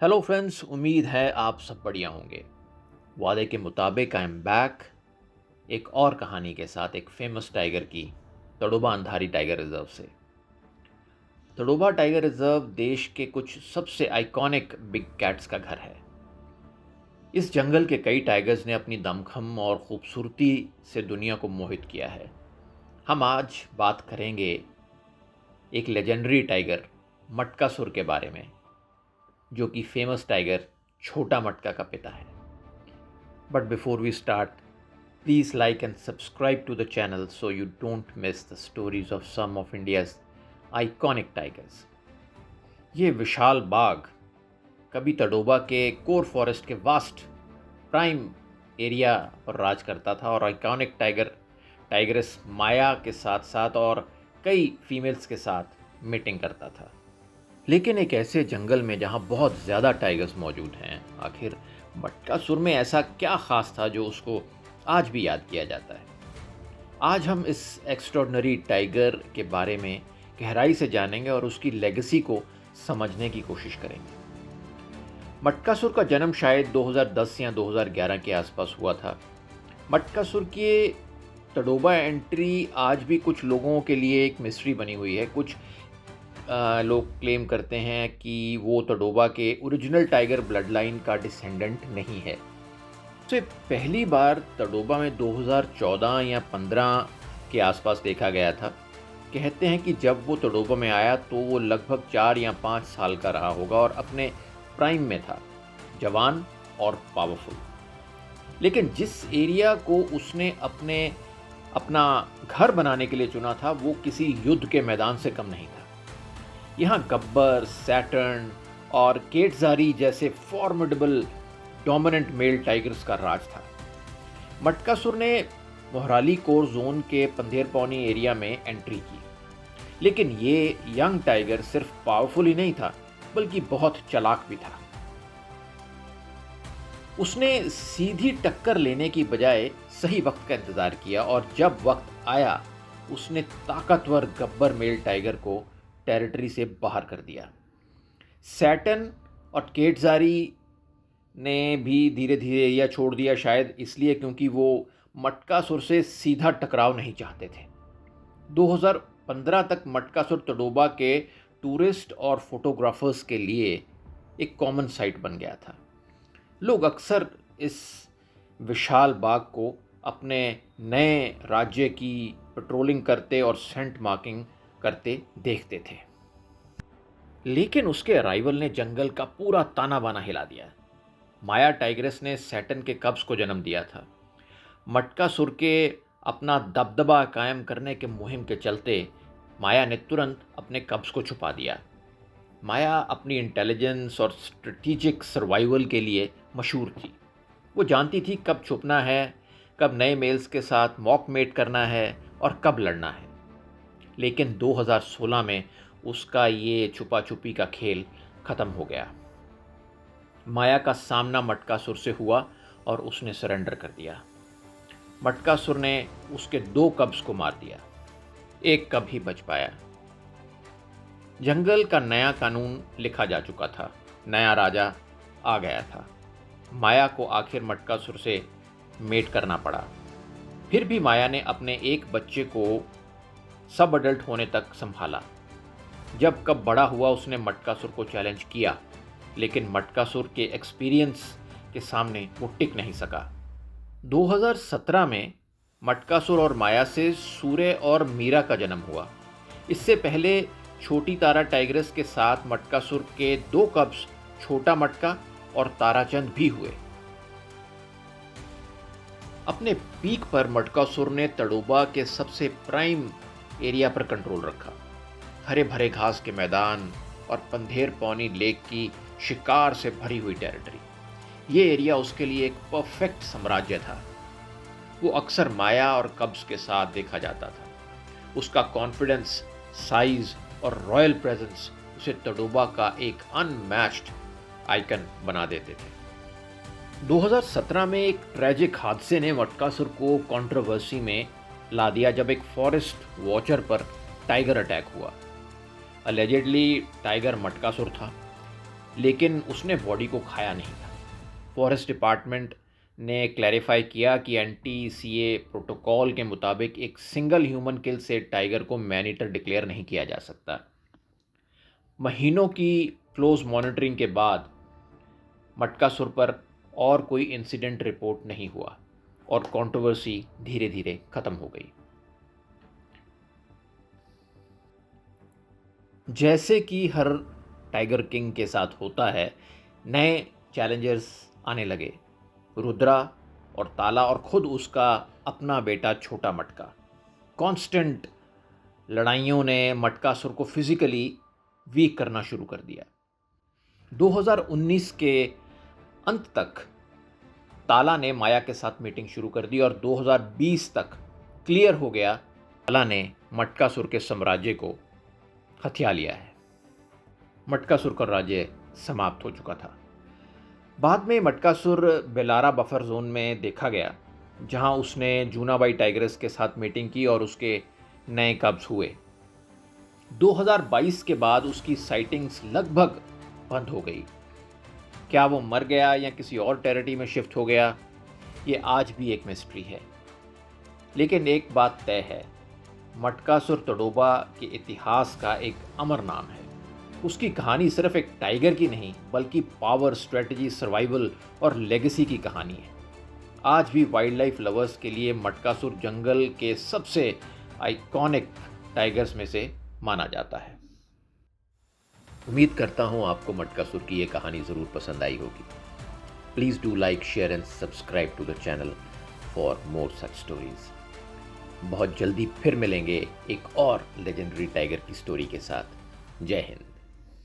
Hello friends, उम्मीद है आप सब बढ़िया होंगे। वादे के मुताबिक आई एम बैक एक और कहानी के साथ, एक फेमस टाइगर की, तड़ोबा अंधारी टाइगर रिजर्व से। तड़ोबा टाइगर रिजर्व देश के कुछ सबसे आइकॉनिक बिग कैट्स का घर है। इस जंगल के कई टाइगर्स ने अपनी दमखम और खूबसूरती से दुनिया को मोहित किया है। हम आज बात करेंगे एक लेजेंडरी टाइगर मटकासुर के बारे में, जो कि फेमस टाइगर छोटा मटका का पिता है। But before we start, please like and subscribe to the channel so you don't miss the stories of some of India's iconic tigers. ये विशाल बाग कभी तड़ोबा के कोर फॉरेस्ट के वास्ट प्राइम एरिया पर राज करता था और आइकॉनिक टाइगरेस माया के साथ साथ और कई फीमेल्स के साथ मीटिंग करता था। लेकिन एक ऐसे जंगल में जहाँ बहुत ज़्यादा टाइगर्स मौजूद हैं, आखिर मटकासुर में ऐसा क्या ख़ास था जो उसको आज भी याद किया जाता है। आज हम इस एक्स्ट्रॉर्डनरी टाइगर के बारे में गहराई से जानेंगे और उसकी लेगेसी को समझने की कोशिश करेंगे। मटकासुर का जन्म शायद 2010 या 2011 के आसपास हुआ था। मटकासुर की तड़ोबा एंट्री आज भी कुछ लोगों के लिए एक मिस्ट्री बनी हुई है। कुछ लोग क्लेम करते हैं कि वो तड़ोबा के ओरिजिनल टाइगर ब्लड लाइन का डिसेंडेंट नहीं है। उसे पहली बार तड़ोबा में 2014 या 15 के आसपास देखा गया था। कहते हैं कि जब वो तड़ोबा में आया तो वो लगभग 4 या 5 साल का रहा होगा और अपने प्राइम में था, जवान और पावरफुल। लेकिन जिस एरिया को उसने अपना घर बनाने के लिए चुना था, वो किसी युद्ध के मैदान से कम नहीं था। यहाँ गब्बर, सैटर्न और केटजारी जैसे फॉर्मिडेबल डोमिनेंट मेल टाइगर्स का राज था। मटकासुर ने मोहराली कोर जोन के पंधेरपौनी एरिया में एंट्री की, लेकिन ये यंग टाइगर सिर्फ पावरफुल ही नहीं था बल्कि बहुत चालाक भी था। उसने सीधी टक्कर लेने की बजाय सही वक्त का इंतजार किया और जब वक्त आया उसने ताकतवर गब्बर मेल टाइगर को टेरिटरी से बाहर कर दिया। सैटर्न और केटजारी ने भी धीरे धीरे एरिया छोड़ दिया, शायद इसलिए क्योंकि वो मटकासुर से सीधा टकराव नहीं चाहते थे। 2015 तक मटकासुर तड़ोबा के टूरिस्ट और फोटोग्राफर्स के लिए एक कॉमन साइट बन गया था। लोग अक्सर इस विशाल बाग को अपने नए राज्य की पेट्रोलिंग करते और सेंट मार्किंग करते देखते थे। लेकिन उसके अराइवल ने जंगल का पूरा ताना बाना हिला दिया। माया टाइग्रेस ने सैटर्न के कब्स को जन्म दिया था। मटकासुर के अपना दबदबा कायम करने के मुहिम के चलते माया ने तुरंत अपने कब्स को छुपा दिया। माया अपनी इंटेलिजेंस और स्ट्रेटेजिक सर्वाइवल के लिए मशहूर थी। वो जानती थी कब छुपना है, कब नए मेल्स के साथ मॉक मेट करना है और कब लड़ना है। लेकिन 2016 में उसका ये छुपा छुपी का खेल ख़त्म हो गया। माया का सामना मटकासुर से हुआ और उसने सरेंडर कर दिया। मटकासुर ने उसके 2 कब्स को मार दिया, एक कब ही बच पाया। जंगल का नया कानून लिखा जा चुका था, नया राजा आ गया था। माया को आखिर मटकासुर से मेट करना पड़ा। फिर भी माया ने अपने एक बच्चे को सब अडल्ट होने तक संभाला। जब कब बड़ा हुआ उसने मटकासुर को चैलेंज किया, लेकिन मटकासुर के एक्सपीरियंस के सामने वो टिक नहीं सका। 2017 में मटकासुर और माया से सूर्य और मीरा का जन्म हुआ। इससे पहले छोटी तारा टाइग्रेस के साथ मटकासुर के 2 कब्स छोटा मटका और ताराचंद भी हुए। अपने पीक पर मटकासुर ने तड़ोबा के सबसे प्राइम एरिया पर कंट्रोल रखा। हरे भरे घास के मैदान और पंधेरपौनी लेक की शिकार से भरी हुई टेरिटरी, ये एरिया उसके लिए एक परफेक्ट साम्राज्य था। वो अक्सर माया और कब्स के साथ देखा जाता था। उसका कॉन्फिडेंस, साइज और रॉयल प्रेजेंस उसे तड़ोबा का एक अनमैच्ड आइकन बना देते थे। 2017 में एक ट्रैजिक हादसे ने मटकासुर को कंट्रोवर्सी में ला दिया जब एक फॉरेस्ट वॉचर पर टाइगर अटैक हुआ। अलेजेडली टाइगर मटकासुर था, लेकिन उसने बॉडी को खाया नहीं था। फॉरेस्ट डिपार्टमेंट ने क्लैरिफाई किया कि NTCA प्रोटोकॉल के मुताबिक एक सिंगल ह्यूमन किल से टाइगर को मैन ईटर डिक्लेयर नहीं किया जा सकता। महीनों की क्लोज मॉनिटरिंग के बाद मटकासुर पर और कोई इंसिडेंट रिपोर्ट नहीं हुआ और कंट्रोवर्सी धीरे धीरे खत्म हो गई। जैसे कि हर टाइगर किंग के साथ होता है, नए चैलेंजर्स आने लगे। रुद्रा और ताला और खुद उसका अपना बेटा छोटा मटका। कांस्टेंट लड़ाइयों ने मटकासुर को फिजिकली वीक करना शुरू कर दिया। 2019 के अंत तक ताला ने माया के साथ मीटिंग शुरू कर दी और 2020 तक क्लियर हो गया ताला ने मटकासुर के साम्राज्य को हथिया लिया है। मटकासुर का राज्य समाप्त हो चुका था। बाद में मटकासुर बेलारा बफर जोन में देखा गया, जहां उसने जूनाबाई टाइगर्स के साथ मीटिंग की और उसके नए कब्ज हुए। 2022 के बाद उसकी साइटिंग्स लगभग बंद हो गई। क्या वो मर गया या किसी और टेरिटरी में शिफ्ट हो गया, ये आज भी एक मिस्ट्री है। लेकिन एक बात तय है, मटकासुर तडोबा के इतिहास का एक अमर नाम है। उसकी कहानी सिर्फ एक टाइगर की नहीं, बल्कि पावर, स्ट्रेटजी, सर्वाइवल और लेगेसी की कहानी है। आज भी वाइल्ड लाइफ लवर्स के लिए मटकासुर जंगल के सबसे आइकॉनिक टाइगर्स में से माना जाता है। उम्मीद करता हूँ आपको मटकासुर की ये कहानी ज़रूर पसंद आई होगी। Please do like, share and subscribe to the channel for more such stories. बहुत जल्दी फिर मिलेंगे एक और लेजेंडरी टाइगर की स्टोरी के साथ। जय हिंद।